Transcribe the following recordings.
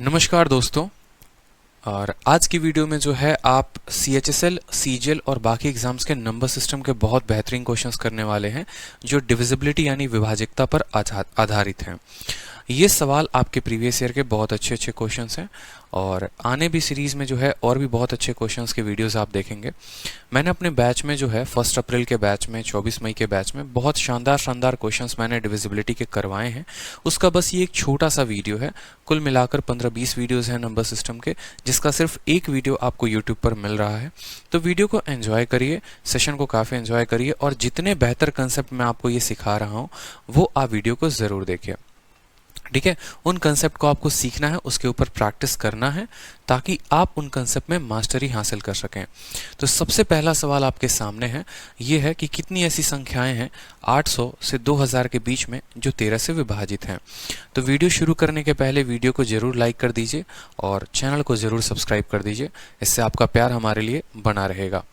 नमस्कार दोस्तों। और आज की वीडियो में जो है आप CHSL, CGL और बाकी एग्जाम्स के नंबर सिस्टम के बहुत बेहतरीन क्वेश्चंस करने वाले हैं जो डिविजिबिलिटी यानी विभाजकता पर आधारित हैं। ये सवाल आपके प्रीवियस ईयर के बहुत अच्छे क्वेश्चंस हैं और आने भी सीरीज़ में जो है और भी बहुत अच्छे क्वेश्चंस के वीडियोस आप देखेंगे। मैंने अपने बैच में जो है 1 अप्रैल के बैच में 24 मई के बैच में बहुत शानदार क्वेश्चंस मैंने डिविजिबिलिटी के करवाए हैं। उसका बस ये एक छोटा सा वीडियो है। कुल मिलाकर 15-20 वीडियोस हैं नंबर सिस्टम के, जिसका सिर्फ एक वीडियो आपको यूट्यूब पर मिल रहा है। तो वीडियो को एंजॉय करिए, सेशन को काफ़ी एंजॉय करिए और जितने बेहतर कंसेप्ट मैं आपको ये सिखा रहा हूँ वो आप वीडियो को ज़रूर देखिए। ठीक है, उन कंसेप्ट को आपको सीखना है, उसके ऊपर प्रैक्टिस करना है ताकि आप उन कंसेप्ट में मास्टरी हासिल कर सकें। तो सबसे पहला सवाल आपके सामने है, ये है कि कितनी ऐसी संख्याएं हैं 800 से 2000 के बीच में जो 13 से विभाजित हैं। तो वीडियो शुरू करने के पहले वीडियो को जरूर लाइक कर दीजिए और चैनल को जरूर सब्सक्राइब कर दीजिए, इससे आपका प्यार हमारे लिए बना रहेगा।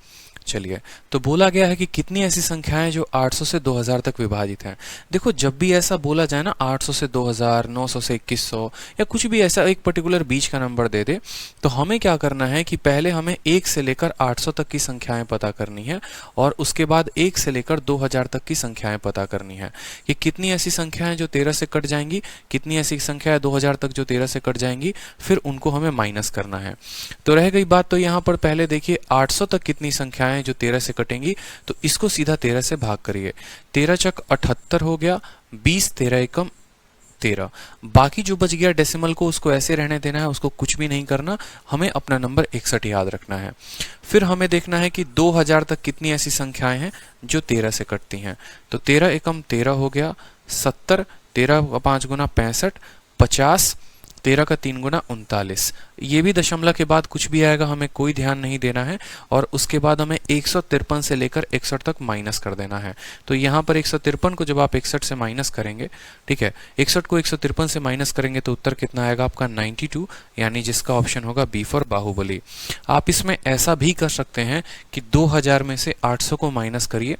चलिए, तो बोला गया है कि कितनी ऐसी संख्याएं जो 800 से 2000 तक विभाजित हैं। देखो, जब भी ऐसा बोला जाए ना 800 से 2000, 900 से 2100 या कुछ भी ऐसा एक पर्टिकुलर बीच का नंबर दे दे, तो हमें क्या करना है कि पहले हमें 1 से लेकर 800 तक की संख्याएं पता करनी है और उसके बाद 1 से लेकर 2000 तक की संख्याएं पता करनी है कि कितनी ऐसी संख्याएं जो 13 से कट जाएंगी, कितनी ऐसी संख्याएं 2000 तक जो 13 से कट जाएंगी, फिर उनको हमें माइनस करना है। तो रह गई बात, तो यहाँ पर पहले देखिए 800 तक कितनी संख्याएं जो 13 से कटेंगी, तो इसको सीधा 13 से भाग करिए। 13 चक 78 हो गया, 20 13 एकम 13। बाकी जो बच गया डेसिमल को उसको ऐसे रहने देना है, उसको कुछ भी नहीं करना, हमें अपना नंबर 61 याद रखना है। फिर हमें देखना है कि 2000 तक कितनी ऐसी संख्याएं हैं जो 13 से कटती हैं। तो 13 एकम 13 हो गया, 70, 13 का 5 गुना 65, 50, 13 का 3 गुना 39। ये भी दशमलव के बाद कुछ भी आएगा, हमें कोई ध्यान नहीं देना है। और उसके बाद हमें 153 से लेकर 61 तक माइनस कर देना है। तो यहाँ पर 153 को जब आप 61 से माइनस करेंगे, ठीक है, 61 को 153 से माइनस करेंगे तो उत्तर कितना आएगा आपका 92, यानी जिसका ऑप्शन होगा बी फॉर बाहुबली। आप इसमें ऐसा भी कर सकते हैं कि 2000 में से 800 को माइनस करिए,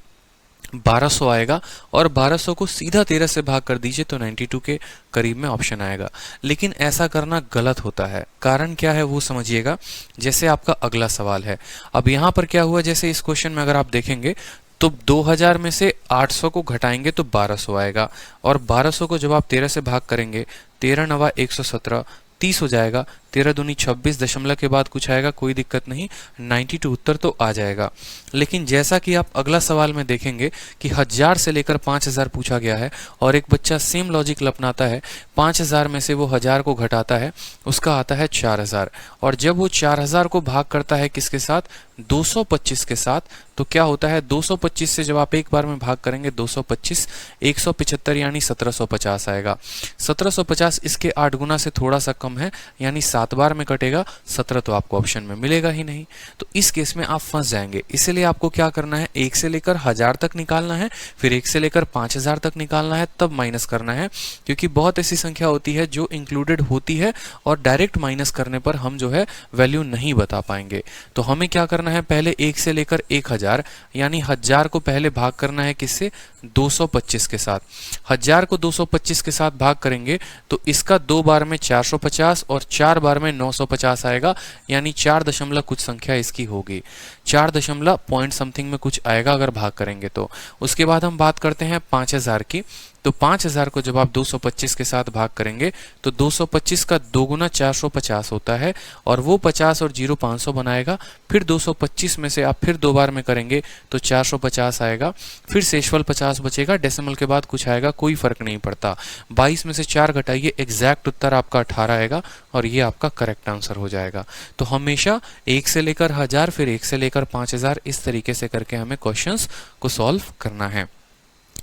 1200 आएगा और 1200 को सीधा 13 से भाग कर दीजिए तो 92 के करीब में ऑप्शन आएगा। लेकिन ऐसा करना गलत होता है। कारण क्या है वो समझिएगा। जैसे आपका अगला सवाल है, अब यहाँ पर क्या हुआ, जैसे इस क्वेश्चन में अगर आप देखेंगे तो 2000 में से 800 को घटाएंगे तो 1200 आएगा और 1200 को जब आप 13 से भाग करेंगे, 13 नवा 117, 30 हो जाएगा, 13 दूनी 26, दशमलव के बाद कुछ आएगा, कोई दिक्कत नहीं, 92 उत्तर तो आ जाएगा। लेकिन जैसा कि आप अगला सवाल में देखेंगे कि 1000 से लेकर 5000 पूछा गया है और एक बच्चा सेम लॉजिक अपनाता है, 5000 में से वो 1000 को घटाता है, उसका आता है 4000 और जब वो 4000 को भाग करता है किसके साथ, 225 के साथ, तो क्या होता है 225 से जब आप एक बार में भाग करेंगे 225, 175 यानी 1750 आएगा। 1750 इसके 8 गुना से थोड़ा सा कम है, यानी 7 बार में कटेगा, 17 तो आपको ऑप्शन में मिलेगा ही नहीं। तो इस केस में आप फंस जाएंगे। इसलिए आपको क्या करना है, 1 से लेकर 1000 तक निकालना है, फिर 1 से लेकर 5000 तक निकालना है, तब माइनस करना है। क्योंकि बहुत ऐसी संख्या होती है जो इंक्लूडेड होती है और डायरेक्ट माइनस करने पर हम जो है वैल्यू नहीं बता पाएंगे। तो हमें क्या करना है, पहले 1 से लेकर 1000 यानी 1000 को पहले भाग करना है किससे, 225 के साथ। 1000 को 225 के साथ भाग करेंगे तो इसका 2 बार में 450 और 4 बार में 950 आएगा, यानी 4 दशमलव कुछ संख्या इसकी होगी, 4 दशमलव पॉइंट समथिंग में कुछ आएगा अगर भाग करेंगे तो। उसके बाद हम बात करते हैं 5000 की। तो 5000 को जब आप 225 के साथ भाग करेंगे तो 225 का 2 गुना 450 होता है और वो 50 और 0 500 बनाएगा। फिर 225 में से आप फिर 2 बार में करेंगे तो 450 आएगा, फिर शेषफल 50 बचेगा, डेसिमल के बाद कुछ आएगा, कोई फर्क नहीं पड़ता। 22 में से 4 घटाइए, एग्जैक्ट उत्तर आपका 18 आएगा और ये आपका करेक्ट आंसर हो जाएगा। तो हमेशा 1 से लेकर 1000 फिर 1 से लेकर 5000 इस तरीके से करके हमें क्वेश्चंस को सॉल्व करना है।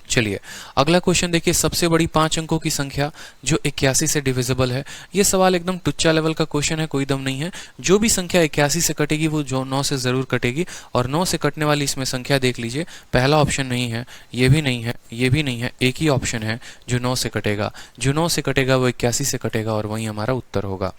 चलिए, अगला क्वेश्चन देखिए, सबसे बड़ी 5 अंकों की संख्या जो 81 से डिविजिबल है। ये सवाल एकदम टुच्चा लेवल का क्वेश्चन है, कोई दम नहीं है। जो भी संख्या 81 से कटेगी वो जो 9 से जरूर कटेगी और 9 से कटने वाली इसमें संख्या देख लीजिए, पहला ऑप्शन नहीं है, ये भी नहीं है, ये भी नहीं है, एक ही ऑप्शन है जो 9 से कटेगा। जो 9 से कटेगा वो 81 से कटेगा और वही हमारा उत्तर होगा।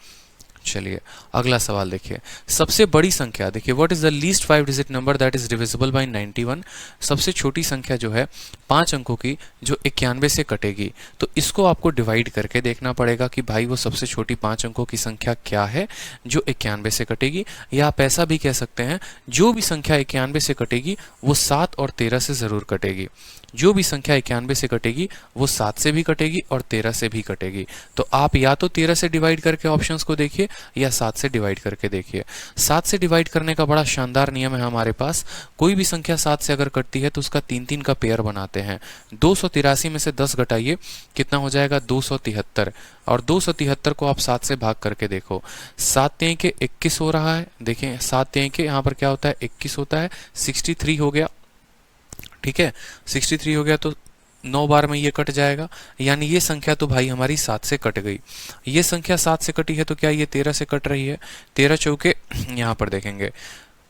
चलिए अगला सवाल देखिए। सबसे बड़ी संख्या देखिए, what is the least 5 digit number that is divisible by 91। सबसे छोटी संख्या जो है 5 अंकों की जो 91 से कटेगी, तो इसको आपको डिवाइड करके देखना पड़ेगा कि भाई वो सबसे छोटी 5 अंकों की संख्या क्या है जो 91 से कटेगी। या आप ऐसा भी कह सकते हैं, जो भी संख्या 91 से कटेगी वो 7 और 13 से जरूर कटेगी। जो भी संख्या 91 से कटेगी वो 7 से भी कटेगी और 13 से भी कटेगी। तो आप या तो 13 से डिवाइड करके ऑप्शंस को देखिए या 7 से डिवाइड करके देखिए। 7 से डिवाइड करने का बड़ा शानदार नियम है हमारे पास। कोई भी संख्या 7 से अगर कटती है तो उसका 3-3 का पेयर बनाते हैं। 283 में से 10 घटाइए, कितना हो जाएगा 273। और 273 को आप 7 से भाग करके देखो, 7 3 के 21 हो रहा है। देखें 7 3 के यहाँ पर क्या होता है 21 होता है, 63 हो गया। ठीक है 63 हो गया तो 9 बार में ये कट जाएगा, यानी ये संख्या तो भाई हमारी 7 से कट गई। ये संख्या 7 से कटी है तो क्या ये 13 से कट रही है। 13 चौके यहाँ पर देखेंगे।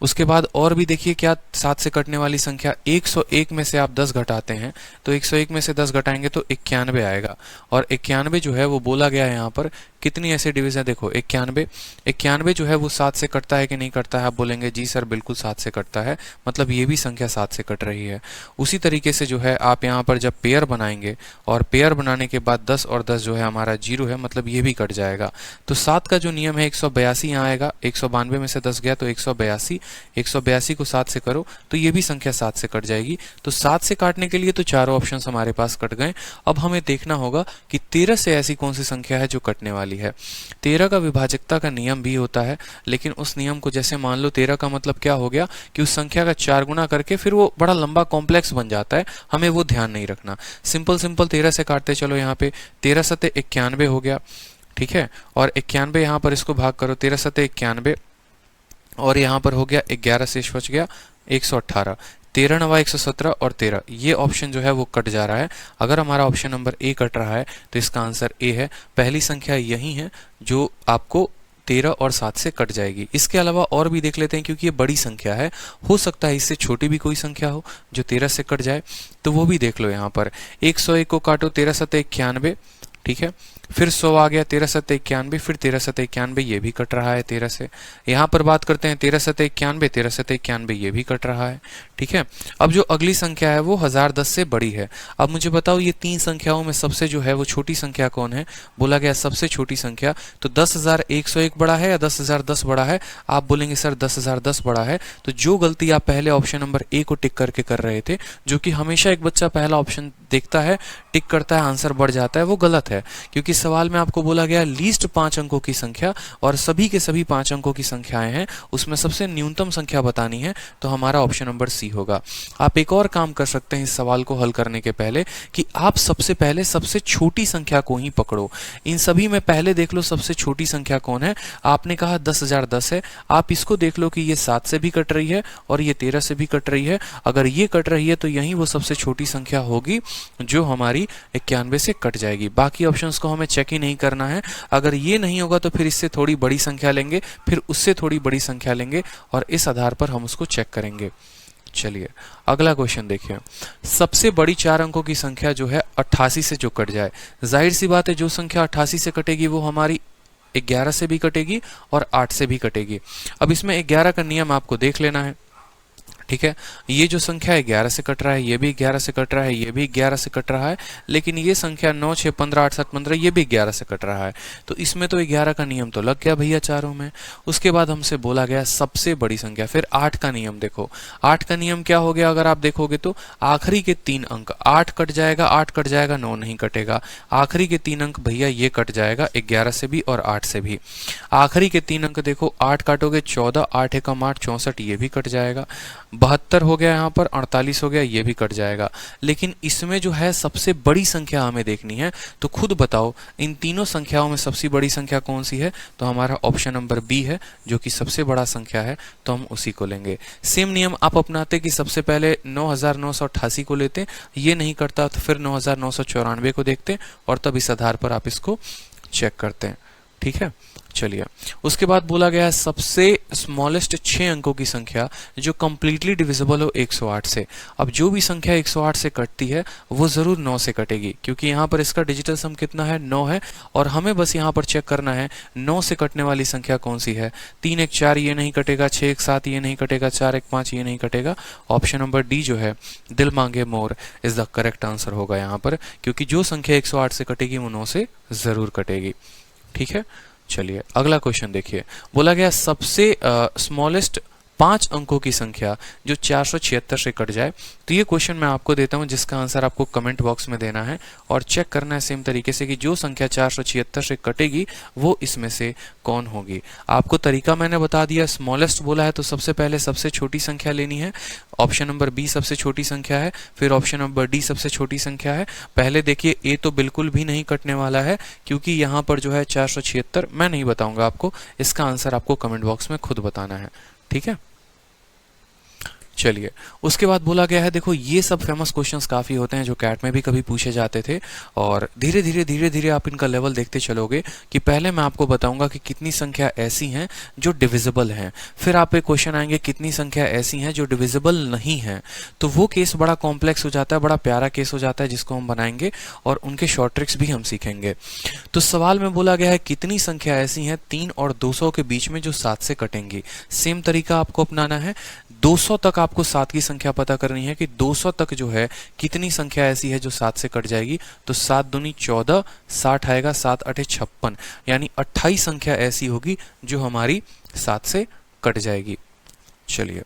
उसके बाद और भी देखिए क्या 7 से कटने वाली संख्या 101 में से आप 10 घटाते हैं तो 101 में से 10 घटाएंगे तो 91 आएगा। और 91 जो है वो बोला गया है यहाँ पर कितनी ऐसे डिवीजन देखो 91 जो है वो 7 से कटता है कि नहीं कटता है। आप बोलेंगे जी सर बिल्कुल 7 से कटता है, मतलब ये भी संख्या 7 से कट रही है। उसी तरीके से जो है आप यहाँ पर जब पेयर बनाएंगे और पेयर बनाने के बाद 10 और 10 जो है हमारा 0 है, मतलब ये भी कट जाएगा। तो 7 का जो नियम है 182 यहाँ आएगा। 192 में से 10 गया तो 182 को 7 से करो तो ये भी संख्या 7 से कट जाएगी। तो 7 से काटने के लिए तो चारों ऑप्शन हमारे पास कट गए। अब हमें देखना होगा कि 13 से ऐसी कौन सी संख्या है जो कटने वाली है। 13 का विभाजकता का नियम भी होता है, लेकिन उस नियम को जैसे मान लो 13 का मतलब क्या हो गया कि उस संख्या का 4 गुना करके फिर वो बड़ा लंबा कॉम्प्लेक्स बन जाता है, हमें वो ध्यान नहीं रखना। सिंपल 13 से काटते चलो। यहाँ पे 13 सते 91 हो गया। ठीक है, और 91 यहाँ पर इसको भाग करो, 13 सते 91 और यहाँ पर हो गया 11 शेष बच गया 118। 13 9 117 और 13 ये ऑप्शन जो है वो कट जा रहा है। अगर हमारा ऑप्शन नंबर ए कट रहा है तो इसका आंसर ए है। पहली संख्या यही है जो आपको 13 और 7 से कट जाएगी। इसके अलावा और भी देख लेते हैं, क्योंकि ये बड़ी संख्या है, हो सकता है इससे छोटी भी कोई संख्या हो जो 13 से कट जाए, तो वो भी देख लो। यहाँ पर 101 को काटो, 13 सते 91। ठीक है, फिर 100 आ गया, 13 सते 91, फिर 13 सते 91 ये भी कट रहा है 13 से। यहाँ पर बात करते हैं 13 सते 91, 13 सते 91 ये भी कट रहा है। ठीक है, अब जो अगली संख्या है वो 1010 से बड़ी है। अब मुझे बताओ ये 3 संख्याओं में सबसे जो है वो छोटी संख्या कौन है। बोला गया सबसे छोटी संख्या, तो 10,101 बड़ा है या 10,010 बड़ा है। आप बोलेंगे सर 10,010 बड़ा है। तो जो गलती आप पहले ऑप्शन नंबर ए को टिक करके कर रहे थे, जो कि हमेशा एक बच्चा पहला ऑप्शन देखता है, टिक करता है, आंसर बढ़ जाता है, वो गलत है। क्योंकि सवाल में आपको बोला गया लीस्ट 5 अंकों की संख्या और सभी के सभी 5 अंकों की संख्याएं हैं, उसमें सबसे न्यूनतम संख्या बतानी है, तो हमारा ऑप्शन नंबर सी होगा। आप एक और काम कर सकते हैं इस सवाल को हल करने के पहले, कि आप सबसे पहले सबसे छोटी संख्या को ही पकड़ो। इन सभी में पहले देख लो सबसे छोटी संख्या कौन है। आपने कहा 10,010 है, आप इसको देख लो कि ये 7 से भी कट रही है और ये 13 से भी कट रही है। अगर ये कट रही है तो यही वो सबसे छोटी संख्या होगी जो हमारी 91 से कट जाएगी। बाकी ऑप्शंस को हमें चेक ही नहीं करना है। अगर ये नहीं होगा तो फिर इससे थोड़ी बड़ी संख्या लेंगे, फिर उससे थोड़ी बड़ी संख्या लेंगे और इस आधार पर हम उसको चेक करेंगे। चलिए अगला क्वेश्चन देखिए। सबसे बड़ी 4 अंकों की संख्या जो है 88 से जो कट जाए, जाहिर सी बात है जो संख्या 88 से कटेगी वो हमारी 11 से भी कटेगी और 8 से भी कटेगी। अब इसमें 11 का नियम आपको देख लेना है। ठीक है, ये जो संख्या है 11 से कट रहा है, ये भी 11 से कट रहा है, ये भी 11 से कट रहा है, लेकिन ये संख्या 9 6 15 8 7 15 ये भी 11 से कट रहा है। तो इसमें तो 11 का नियम तो लग गया भैया चारों में। उसके बाद हमसे बोला गया सबसे बड़ी संख्या, फिर 8 का नियम देखो। 8 का नियम क्या हो गया, अगर आप देखोगे तो आखिरी के 3 अंक 8 कट जाएगा, 8 कट जाएगा, 9 नहीं कटेगा। आखिरी के 3 अंक भैया ये कट जाएगा 11 से भी और 8 से भी। आखिरी के 3 अंक देखो, 8 काटोगे 14, 8 एकम 8 64 ये भी कट जाएगा। 72 हो गया, यहाँ पर 48 हो गया, ये भी कट जाएगा। लेकिन इसमें जो है सबसे बड़ी संख्या हमें देखनी है, तो खुद बताओ इन तीनों संख्याओं में सबसे बड़ी संख्या कौन सी है। तो हमारा ऑप्शन नंबर बी है जो कि सबसे बड़ा संख्या है, तो हम उसी को लेंगे। सेम नियम आप अपनाते कि सबसे पहले 9,988 को लेते, ये नहीं करता तो फिर 9,994 को देखते और तब इस आधार पर आप इसको चेक करते हैं। ठीक है, चलिए। उसके बाद बोला गया है सबसे स्मॉलेस्ट 6 अंकों की संख्या जो कंप्लीटली डिविजिबल हो 108 से। अब जो भी संख्या 108 से कटती है वो जरूर 9 से कटेगी, क्योंकि यहाँ पर इसका डिजिटल सम कितना है, 9 है। और हमें बस यहाँ पर चेक करना है 9 से कटने वाली संख्या कौन सी है। 3 1 4 ये नहीं कटेगा, 6 1 7 ये नहीं कटेगा, 4 1 5 ये नहीं कटेगा। ऑप्शन नंबर डी जो है दिल मांगे more is the correct answer होगा यहाँ पर, क्योंकि जो संख्या 108 से कटेगी वो 9 से जरूर कटेगी। ठीक है, चलिए अगला क्वेश्चन देखिए। बोला गया सबसे स्मॉलेस्ट 5 अंकों की संख्या जो 476 से कट जाए। तो ये क्वेश्चन मैं आपको देता हूं जिसका आंसर आपको कमेंट बॉक्स में देना है और चेक करना है सेम तरीके से कि जो संख्या 476 से कटेगी वो इसमें से कौन होगी। आपको तरीका मैंने बता दिया, स्मॉलेस्ट बोला है तो सबसे पहले सबसे छोटी संख्या लेनी है। ऑप्शन नंबर बी सबसे छोटी संख्या है, फिर ऑप्शन नंबर डी सबसे छोटी संख्या है। पहले देखिए ए तो बिल्कुल भी नहीं कटने वाला है, क्योंकि यहाँ पर जो है 476 मैं नहीं बताऊंगा आपको, इसका आंसर आपको कमेंट बॉक्स में खुद बताना है। ठीक है, चलिए। उसके बाद बोला गया है, देखो ये सब फेमस क्वेश्चंस काफी होते हैं जो कैट में भी कभी पूछे जाते थे, और धीरे धीरे आप इनका लेवल देखते चलोगे कि पहले मैं आपको बताऊंगा कि कितनी संख्या ऐसी हैं जो डिविजिबल हैं, फिर आप एक क्वेश्चन आएंगे कितनी संख्या ऐसी हैं जो डिविजिबल नहीं है। तो वो केस बड़ा कॉम्प्लेक्स हो जाता है, बड़ा प्यारा केस हो जाता है जिसको हम बनाएंगे और उनके शॉर्ट ट्रिक्स भी हम सीखेंगे। तो सवाल में बोला गया है कितनी संख्या ऐसी हैं 3 और 200 के बीच में जो 7 से कटेंगी। सेम तरीका आपको अपनाना है, 200 तक आपको 7 की संख्या पता करनी है कि 200 तक जो है कितनी संख्या ऐसी है जो 7 से कट जाएगी। तो 7 दूनी 14, 60 आएगा, 7 8 56, यानी 28 संख्या ऐसी होगी जो हमारी 7 से कट जाएगी। चलिए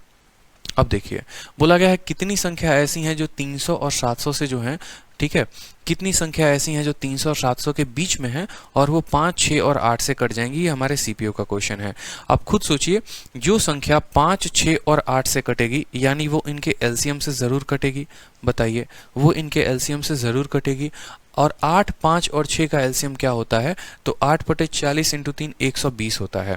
अब देखिए, बोला गया है कितनी संख्या ऐसी हैं जो 300 और 700 से जो है, ठीक है, कितनी संख्या ऐसी हैं जो 300 और 700 के बीच में है और वो 5, 6 और 8 से कट जाएंगी। ये हमारे सीपीओ का क्वेश्चन है। अब खुद सोचिए, जो संख्या 5, 6 और 8 से कटेगी यानी वो इनके एलसीएम से जरूर कटेगी। बताइए, वो इनके एलसीएम से जरूर कटेगी। और 8, 5 और 6 का एलसीएम क्या होता है, तो 8/40 × 3 120 होता है।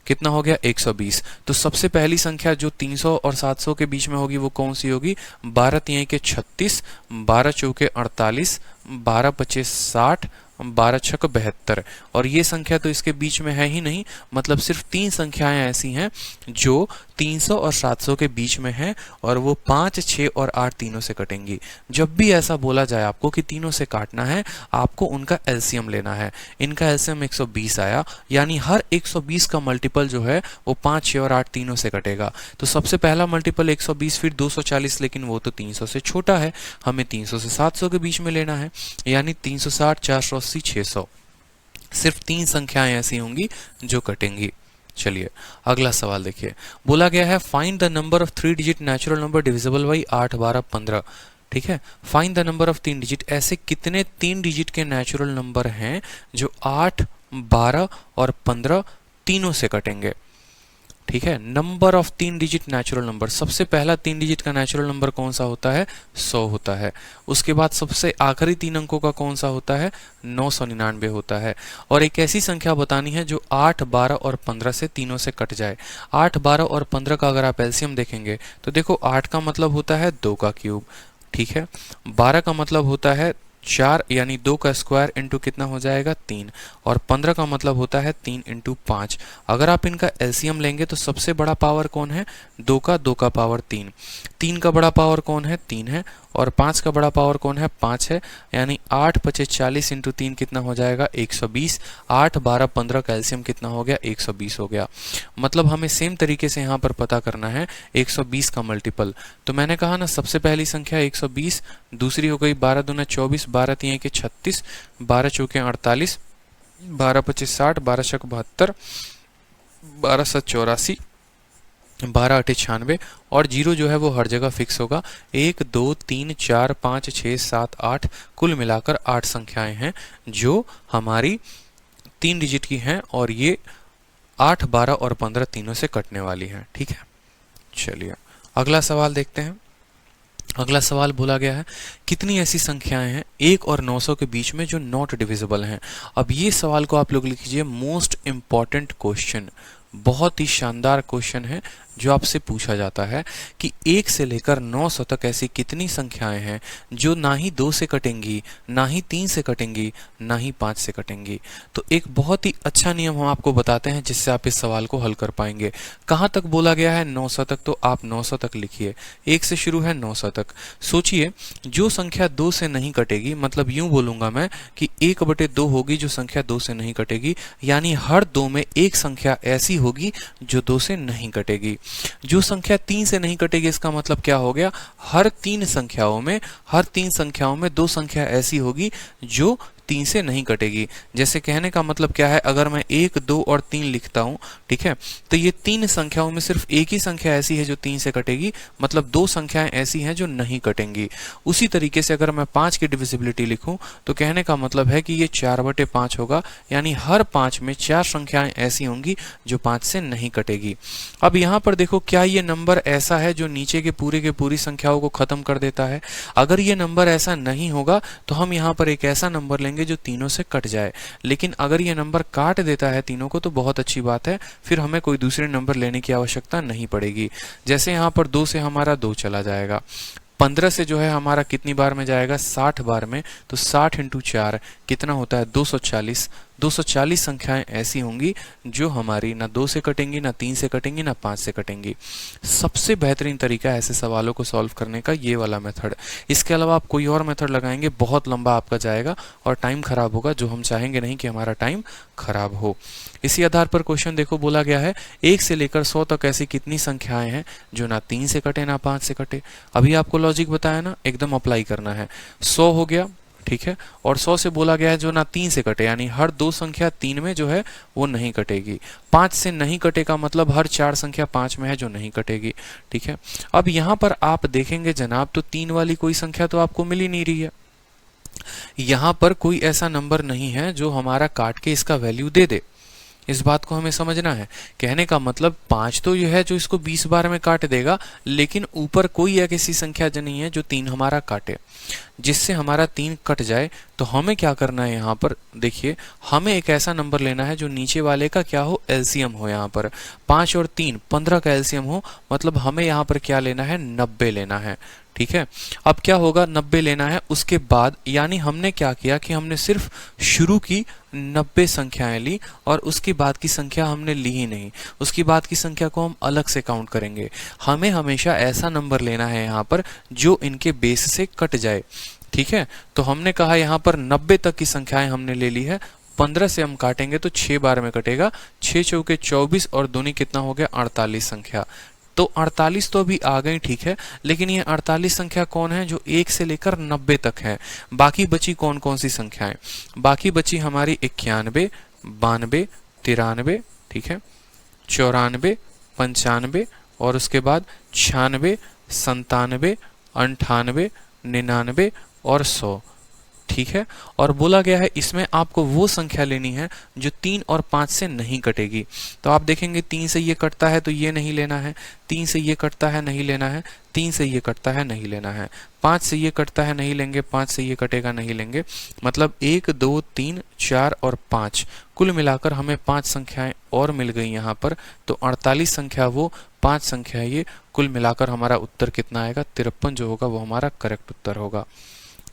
कितना हो गया, 120। तो सबसे पहली संख्या जो 300 और 700 के बीच में होगी वो कौन सी होगी, 12 3 के 36, 12 4 48, 12 25 60, 12 6 72। और ये संख्या तो इसके बीच में है ही नहीं, मतलब सिर्फ 3 संख्याएं ऐसी हैं जो 300 और 700 के बीच में हैं और वो 5, 6 और 8 तीनों से कटेंगी। जब भी ऐसा बोला जाए आपको कि तीनों से काटना है, आपको उनका एलसीएम लेना है। इनका एलसीएम 120 आया, यानी हर 120 का मल्टीपल जो है वो 5, 6 और 8 तीनों से कटेगा। तो सबसे पहला मल्टीपल 120, फिर 240, लेकिन वो तो 300 से छोटा है, हमें 300 से 700 के बीच में लेना है, यानी 360, 480, 600। सिर्फ 3 संख्याएं ऐसी होंगी जो कटेंगी। चलिए अगला सवाल देखिए। बोला गया है find the number of 3 digit natural number divisible by 8, 12, 15। ठीक है, find the number of 3 digit, ऐसे कितने 3 डिजिट के नेचुरल नंबर हैं जो 8, 12 और 15 तीनों से कटेंगे। ठीक है, number of 3 digit natural number, सबसे पहला 3 डिजिट का नेचुरल नंबर कौन सा होता है, 100 होता है। उसके बाद सबसे आखिरी 3 अंकों का कौन सा होता है, 999 होता है। और एक ऐसी संख्या बतानी है जो 8, 12 और 15 से तीनों से कट जाए। 8, 12 और 15 का अगर आप एलसीएम देखेंगे तो देखो 8 का मतलब होता है 2 का क्यूब, ठीक है, 12 का मतलब होता है 4 यानी 2 का स्क्वायर इंटू कितना हो जाएगा, 3, और 15 का मतलब होता है 3 इंटू 5। अगर आप इनका एलसीएम लेंगे तो सबसे बड़ा पावर कौन है, 2 का पावर 3, 3 का बड़ा पावर कौन है, 3 है, और 5 का बड़ा पावर कौन है, 5 है, यानी 8 25 40 इंटू 3 कितना हो जाएगा, 120। 8, 12, 15 का एलसीएम कितना हो गया, 120 हो गया। मतलब हमें सेम तरीके से यहाँ पर पता करना है 120 का मल्टीपल। तो मैंने कहा ना, सबसे पहली संख्या 120, दूसरी हो गई 12 दूना 24, 12 3 के 36, 12 4 48, 12 25 60, 12 6 72, 12 7 84, 12 8 96, और जीरो जो है वो हर जगह फिक्स होगा। 1 2 3 4 5 6 7 8, कुल मिलाकर 8 संख्याएं हैं जो हमारी 3 डिजिट की हैं, और ये 8, 12 और 15 तीनों से कटने वाली हैं। ठीक है, चलिए अगला सवाल देखते हैं। अगला सवाल बोला गया है कितनी ऐसी संख्याएं हैं 1 और 900 के बीच में जो नॉट डिविजिबल हैं। अब ये सवाल को आप लोग लिख लीजिए मोस्ट इंपॉर्टेंट क्वेश्चन, बहुत ही शानदार क्वेश्चन है जो आपसे पूछा जाता है कि 1 से लेकर 900 तक ऐसी कितनी संख्याएं हैं जो ना ही 2 से कटेंगी, ना ही 3 से कटेंगी, ना ही 5 से कटेंगी। तो एक बहुत ही अच्छा नियम हम आपको बताते हैं जिससे आप इस सवाल को हल कर पाएंगे। कहाँ तक बोला गया है? 900 तक, तो आप 900 तक लिखिए। 1 से शुरू है 900 तक। सोचिए, जो संख्या 2 से नहीं कटेगी, मतलब यूं बोलूंगा मैं कि 1/2 होगी जो संख्या 2 से नहीं कटेगी, यानी हर 2 में एक संख्या ऐसी होगी जो 2 से नहीं कटेगी। जो संख्या 3 से नहीं कटेगी, इसका मतलब क्या हो गया? हर 3 संख्याओं में 2 संख्या ऐसी होगी जो 3 से नहीं कटेगी। जैसे कहने का मतलब क्या है, अगर मैं 1, 2 और 3 लिखता हूं, ठीक है, तो ये 3 संख्याओं में सिर्फ एक ही संख्या ऐसी है जो 3 से कटेगी, मतलब 2 संख्याएं ऐसी हैं जो नहीं कटेंगी। उसी तरीके से अगर मैं 5 की डिविजिबिलिटी लिखूं तो कहने का मतलब है कि ये 4/5 होगा, यानी हर 5 में 4 संख्याएं ऐसी होंगी जो 5 से नहीं कटेगी। अब यहां पर देखो, क्या ये नंबर ऐसा है जो नीचे के पूरी संख्याओं को खत्म कर देता है? अगर ये नंबर ऐसा नहीं होगा तो हम यहाँ पर एक ऐसा नंबर लेंगे जो तीनों से कट जाए। लेकिन अगर ये नंबर काट देता है तीनों को तो बहुत अच्छी बात है, फिर हमें कोई दूसरे नंबर लेने की आवश्यकता नहीं पड़ेगी। जैसे यहाँ पर 2 से हमारा 2 चला जाएगा, 15 से जो है हमारा कितनी बार में जाएगा? 60 बार में। तो 60 × 4 कितना होता है? 240। 240 संख्याएं ऐसी होंगी जो हमारी ना 2 से कटेंगी, ना 3 से कटेंगी, ना 5 से कटेंगी। सबसे बेहतरीन तरीका है ऐसे सवालों को सॉल्व करने का ये वाला मेथड। इसके अलावा आप कोई और मेथड लगाएंगे, बहुत लंबा आपका जाएगा और टाइम खराब होगा, जो हम चाहेंगे नहीं कि हमारा टाइम खराब हो। इसी आधार पर क्वेश्चन देखो, बोला गया है 1 से लेकर 100 तक ऐसी कितनी संख्याएं हैं जो ना 3 से कटे ना 5 से कटे। अभी आपको लॉजिक बताया ना, एकदम अप्लाई करना है। 100 हो गया, ठीक है, और 100 से बोला गया है जो ना 3 से कटे, यानी हर 2 संख्या 3 में जो है वो नहीं कटेगी। 5 से नहीं कटेगा मतलब हर 4 संख्या 5 में है जो नहीं कटेगी, ठीक है। अब यहाँ पर आप देखेंगे जनाब, तो 3 वाली कोई संख्या तो आपको मिल ही नहीं रही है। यहाँ पर कोई ऐसा नंबर नहीं है जो हमारा काट के इसका वैल्यू दे दे। इस बात को हमें समझना है। कहने का मतलब 5 तो यह है जो इसको 20 बार में काट देगा, लेकिन ऊपर कोई एक ऐसी संख्या जो नहीं है जो 3 हमारा काटे, जिससे हमारा 3 कट जाए। तो हमें क्या करना है, यहाँ पर देखिए, हमें एक ऐसा नंबर लेना है जो नीचे वाले का क्या हो? एलसीएम हो। यहाँ पर 5 और 3 15 का एलसीएम हो, मतलब हमें यहाँ पर क्या लेना है? 90 लेना है, ठीक है। अब क्या होगा? 90 लेना है, उसके बाद यानी हमने क्या किया कि हमने सिर्फ शुरू की 90 संख्याएं ली और उसके बाद की संख्या हमने ली ही नहीं। उसकी बाद की संख्या को हम अलग से काउंट करेंगे। हमें हमेशा ऐसा नंबर लेना है यहाँ पर जो इनके बेस से कट जाए, ठीक है। तो हमने कहा यहाँ पर 90 तक की संख्याएं हमने ले ली है। 15 से हम काटेंगे तो 6 बार में कटेगा, 6 चौके 24 और दूनी कितना हो गया? 48 संख्या। तो 48 तो अभी आ गई, ठीक है, लेकिन ये 48 संख्या कौन है? जो 1 से लेकर 90 तक है। बाकी बची कौन कौन सी संख्याएं? बाकी बची हमारी 91, 92, 93, ठीक है, 94, 95 और उसके बाद 96, 97, 98, 99 और 100, ठीक है। और बोला गया है इसमें आपको वो संख्या लेनी है जो 3 और 5 से नहीं कटेगी। तो आप देखेंगे 3 से ये कटता है तो ये नहीं लेना है, 3 से ये कटता है नहीं लेना है, 3 से ये कटता है नहीं लेना है, 5 से ये कटता है नहीं लेंगे, 5 से ये कटेगा नहीं लेंगे। मतलब 1, 2, 3, 4 और 5, कुल मिलाकर हमें 5 संख्याएं और मिल गई यहाँ पर। तो 48 संख्या वो, 5 संख्या ये, कुल मिलाकर हमारा उत्तर कितना आएगा? 53 जो होगा वो हमारा करेक्ट उत्तर होगा,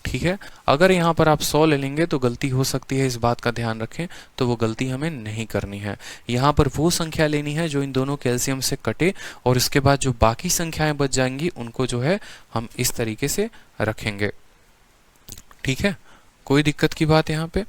ठीक है। अगर यहाँ पर आप 100 ले लेंगे तो गलती हो सकती है, इस बात का ध्यान रखें। तो वो गलती हमें नहीं करनी है। यहाँ पर वो संख्या लेनी है जो इन दोनों कैल्शियम से कटे और इसके बाद जो बाकी संख्याएं बच जाएंगी उनको जो है हम इस तरीके से रखेंगे, ठीक है। कोई दिक्कत की बात यहाँ पे?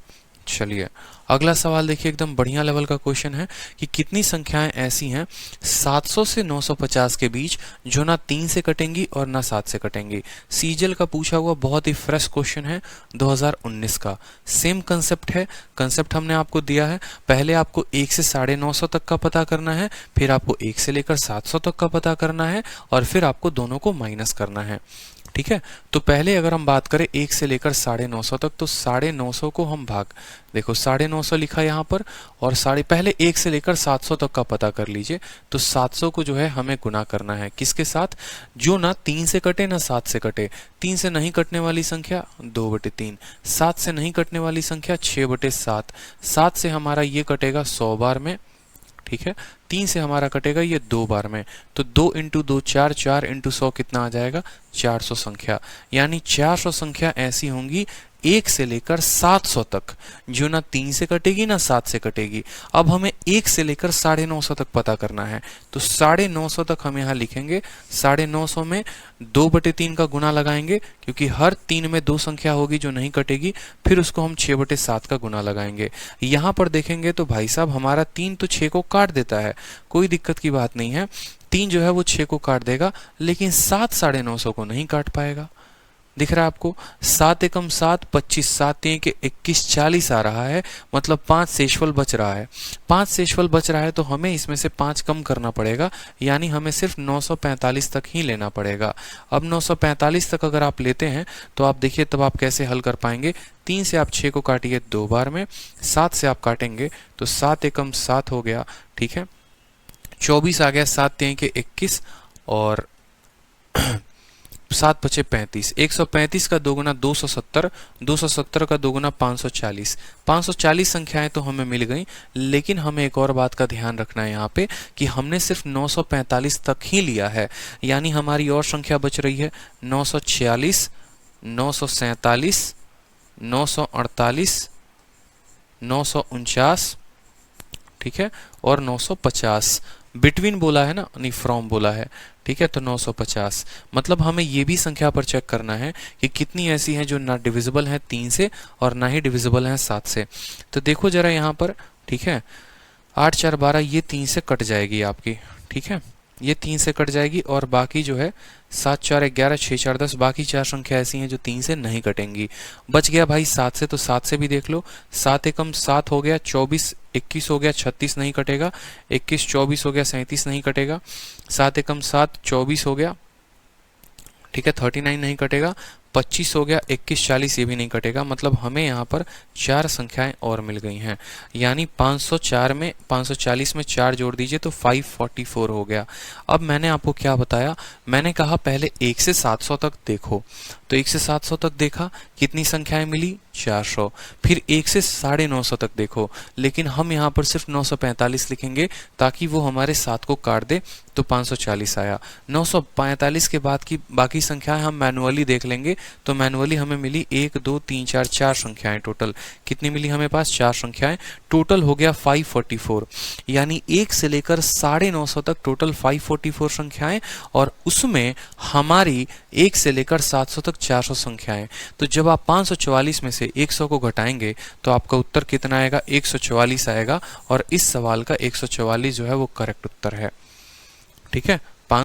चलिए अगला सवाल देखिए, एकदम बढ़िया लेवल का क्वेश्चन है कि कितनी संख्याएं ऐसी हैं 700 से 950 के बीच जो ना 3 से कटेंगी और ना 7 से कटेंगी। सीजीएल का पूछा हुआ बहुत ही फ्रेश क्वेश्चन है, 2019 का। सेम कंसेप्ट है, कंसेप्ट हमने आपको दिया है। पहले आपको 1 से 950 तक का पता करना है, फिर आपको 1 से लेकर 700 तक का पता करना है और फिर आपको दोनों को माइनस करना है, ठीक है। तो पहले अगर हम बात करें 1 से लेकर 950 तक, तो 950 को हम भाग, देखो 950 लिखा यहाँ पर और पहले 1 से लेकर 700 तक का पता कर लीजिए। तो 700 को जो है हमें गुना करना है किसके साथ? जो ना 3 से कटे ना 7 से कटे। 3 से नहीं कटने वाली संख्या 2/3, 7 से नहीं कटने वाली संख्या 6/7। 7 से हमारा ये कटेगा 100 बार में, ठीक है। 3 से हमारा कटेगा ये 2 बार में, तो 2 इंटू 2 4, 4 इंटू 100 कितना आ जाएगा 400 संख्या। यानी 400 संख्या ऐसी होंगी 1 से लेकर 700 तक, जो ना 3 से कटेगी ना 7 से कटेगी। अब हमें 1 से लेकर 950 तक पता करना है, तो 950 तक हम यहाँ लिखेंगे। 950 में 2/3 का गुना लगाएंगे, क्योंकि हर 3 में 2 संख्या होगी जो नहीं कटेगी, फिर उसको हम 6/7 का गुना लगाएंगे। यहाँ पर देखेंगे तो भाई साहब हमारा 3 तो 6 को काट देता है, कोई दिक्कत की बात नहीं है। 3 जो है वो 6 को काट देगा, लेकिन 7 950 को नहीं काट पाएगा। दिख रहा है आपको? 7 एकम 7 25, 7 के 21 40 आ रहा है, मतलब 5 शेषफल बच रहा है। 5 शेषफल बच रहा है तो हमें इसमें से 5 कम करना पड़ेगा, यानी हमें सिर्फ 945 तक ही लेना पड़ेगा। अब 945 तक अगर आप लेते हैं तो आप देखिए तब आप कैसे हल कर पाएंगे। 3 से आप 6 को काटिए 2 बार में, 7 से आप काटेंगे तो 7 एकम 7 हो गया, ठीक है। 24 आ गया, 7 के 21 और 7 बचे 35। 135 का दोगुना 270, 270 का दोगुना 540। 540 संख्याएं तो हमें मिल गई, लेकिन हमें एक और बात का ध्यान रखना है यहाँ पे कि हमने सिर्फ 945 तक ही लिया है, यानी हमारी और संख्या बच रही है 946, 947, 948, 949, ठीक है, और 950। बिटवीन बोला है ना, नहीं फ्रॉम बोला है, ठीक है। तो 950, मतलब हमें ये भी संख्या पर चेक करना है कि कितनी ऐसी हैं जो ना डिविजिबल हैं 3 से और ना ही डिविजिबल हैं 7 से। तो देखो जरा यहाँ पर, ठीक है, 8 4 12 ये 3 से कट जाएगी आपकी, ठीक है, ये 3 से कट जाएगी, और बाकी जो है 7 4 11 6 4 10, बाकी 4 संख्या ऐसी हैं जो 3 से नहीं कटेंगी। बच गया भाई 7 से, तो 7 से भी देख लो। 7 एकम 7 हो गया, 24 21 हो गया, 36 नहीं कटेगा। 21 24 हो गया, 37 नहीं कटेगा। 7 एकम 7 24 हो गया, ठीक है, 39 नहीं कटेगा। 25 हो गया, 21 40 ये भी नहीं कटेगा। मतलब हमें यहाँ पर 4 संख्याएं और मिल गई हैं, यानी 504 में 540 में 4 जोड़ दीजिए तो 544 हो गया। अब मैंने आपको क्या बताया, मैंने कहा पहले 1 से 700 तक देखो, तो 1 से 700 तक देखा, कितनी संख्याएं मिली 400। फिर 1 से 950 तक देखो, लेकिन हम यहाँ पर सिर्फ 945 लिखेंगे ताकि वो हमारे 7 को काट दे, तो 540 आया। 945 के बाद की बाकी संख्याएं हम मैनुअली देख लेंगे, तो मैनुअली हमें मिली 1 2 3 4 4 संख्याएं टोटल। कितनी मिली हमें पास? 4 संख्याएं। टोटल हो गया 544, यानी 1 से लेकर 950 तक टोटल 544 संख्याएं, और उसमें हमारी 1 से लेकर 700 तक 400 संख्याएं। तो जब आप 544 में से 100 को घटाएंगे तो आपका उत्तर कितना आएगा? 144 आएगा, और इस सवाल का 144 जो है वो करेक्ट उत्तर है, ठीक है।